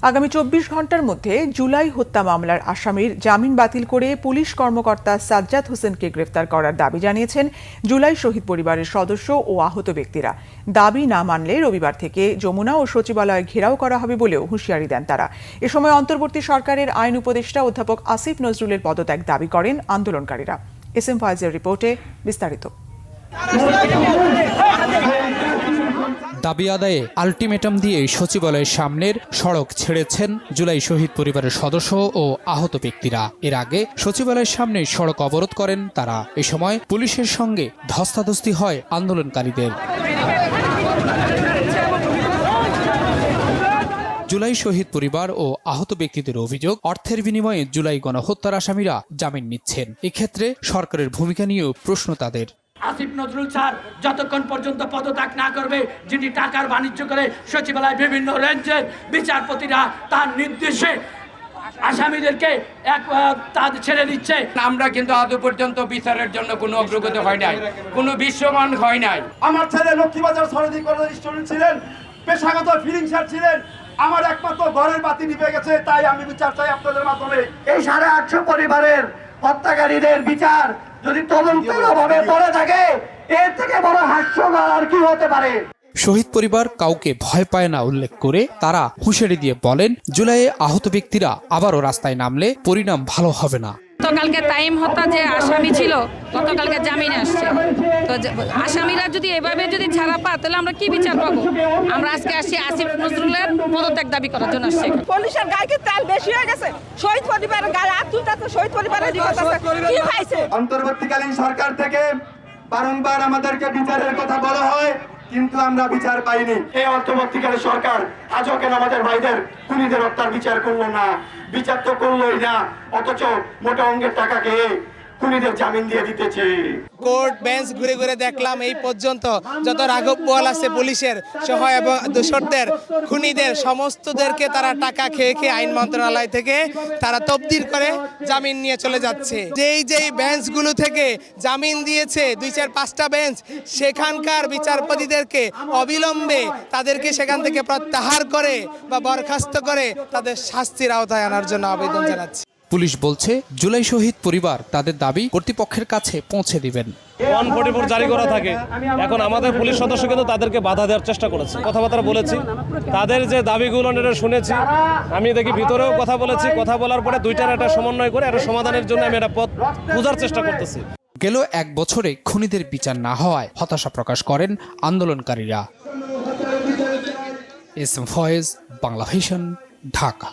আগামী ২৪ ঘন্টার মধ্যে জুলাই হত্যা মামলার আসামির জামিন বাতিল করে পুলিশ কর্মকর্তা সাজ্জাদ হোসেনকে গ্রেফতার করার দাবি জানিয়েছেন জুলাই শহীদ পরিবারের সদস্য ও আহত ব্যক্তিরা। দাবি না মানলে রবিবার থেকে যমুনা ও সচিবালয় ঘেরাও করা হবে বলেও হুঁশিয়ারি দেন তারা। এ সময় অন্তর্বর্তী সরকারের আইন উপদেষ্টা অধ্যাপক আসিফ নজরুলের পদত্যাগ দাবি করেন আন্দোলনকারীরা। এস এম ফয়েজের রিপোর্টে বিস্তারিত। দাবি আদায়ে আলটিমেটাম দিয়ে সচিবালয়ের সামনের সড়ক ছেড়েছেন জুলাই শহীদ পরিবারের সদস্য ও আহত ব্যক্তিরা। এর আগে সচিবালয়ের সামনে সড়ক অবরোধ করেন তারা। এ সময় পুলিশের সঙ্গে ধস্তাধস্তি হয় আন্দোলনকারীদের। জুলাই শহীদ পরিবার ও আহত ব্যক্তিদের অভিযোগ, অর্থের বিনিময়ে জুলাই গণহত্যার আসামিরা জামিন নিচ্ছেন। এক্ষেত্রে সরকারের ভূমিকা নিয়েও প্রশ্ন তাদের। আসিফ নজরুল স্যার যতক্ষণ পর্যন্ত পদত্যাগ না করবে, যিনি টাকার বাণিজ্য করে সচিবালয় বিভিন্ন রেঞ্জের বিচারপতিরা তার নির্দেশে আসামিদেরকে তাদের ছেড়ে দিচ্ছে। আমরা কিন্তু আদৌ পর্যন্ত বিচারের জন্য কোনো অগ্রগতি হয় নাই, কোনো বিশ্বমান হয় নাই। আমার ছেলে লক্ষ্মীবাজার সরদি কলেজের স্টুডেন্ট ছিলেন, পেশাগত ফিলিংসার ছিলেন। আমার একমাত্র ঘরের বাতি নিভে গেছে, তাই আমি বিচার চাই আপনাদের মাধ্যমে। এই 850 পরিবারের হত্যাকারীদের বিচার যদি তদন্তের অভাবে পড়ে থাকে, এর থেকে বড় হাস্যকর আর কি হতে পারে। শহীদ পরিবার কাউকে ভয় পায় না উল্লেখ করে তারা হুঁশিয়ারি দিয়ে বলেন, জুলাইয়ে আহত ব্যক্তিরা আবারও রাস্তায় নামলে পরিণাম ভালো হবে না। গতকালকে তাইম হত্যা যে আসামি ছিল, গতকালকে জামিনে আসছে। তো আসামিরা যদি এভাবে যদি ছাড়া পায়, তাহলে আমরা কি বিচার পাবো? আমরা আজকে আসি আসিফ নজরুলের পদত্যাগ দাবি করার জন্য আসছি। পুলিশের গায়ে কি তেল বেশি হয়ে গেছে? শহীদ পরিবারের গায়ে হাত তুলতেছে, শহীদ পরিবারের কি পাইছে? অন্তর্বর্তীকালীন সরকার থেকে বারংবার আমাদেরকে বিচারের কথা বলা হয়, কিন্তু আমরা বিচার পাইনি। এই অন্তর্বর্তীকালীন সরকার আজও কেন আমাদের ভাইদের খুনিদের হত্যার বিচার করলো না? বিচার তো করলোই না, অথচ মোটা অঙ্কের টাকা খেয়ে খুনিদের জামিন দিয়ে দিতেছে। কোর্ট বেঞ্চ ঘুরে ঘুরে দেখলাম এই পর্যন্ত যত রাঘব বোয়াল আছে পুলিশের সহ এবং দোষরদের খুনিদের সমস্তদেরকে তারা টাকা খেয়ে খেয়ে আইন মন্ত্রণালয় থেকে তারা তফদিল করে জামিন নিয়ে চলে যাচ্ছে। যেই বেঞ্চগুলো থেকে জামিন দিয়েছে 2-4-5টা বেঞ্চ, সেখানকার বিচারপতিদেরকে অবিলম্বে তাদেরকে সেখান থেকে প্রত্যাহার করে বা বরখাস্ত করে তাদের শাস্তির আওতায় আনার জন্য আবেদন জানাচ্ছে। পুলিশ বলছে, জুলাই শহীদ পরিবার তাদের দাবি কর্তৃপক্ষের কাছে পৌঁছে দিবেন। 144 জারি করা থাকে। এখন আমাদের পুলিশ সদস্য কিন্তু তাদেরকে বাধা দেওয়ার চেষ্টা করেছে, কথাবার্তা বলেছি, তাদের যে দাবিগুলো শুনেছি। আমি দেখি ভিতরেও কথা বলেছি, কথা বলার পরে দুইটার একটা সমন্বয় করে একটা সমাধানের জন্য আমি একটা পথ খোঁজার চেষ্টা করতেছি। গেল 1 বছরে খুনিদের বিচার না হওয়ায় হতাশা প্রকাশ করেন আন্দোলনকারীরা। S M Faiz, Bangla Vision, Dhaka.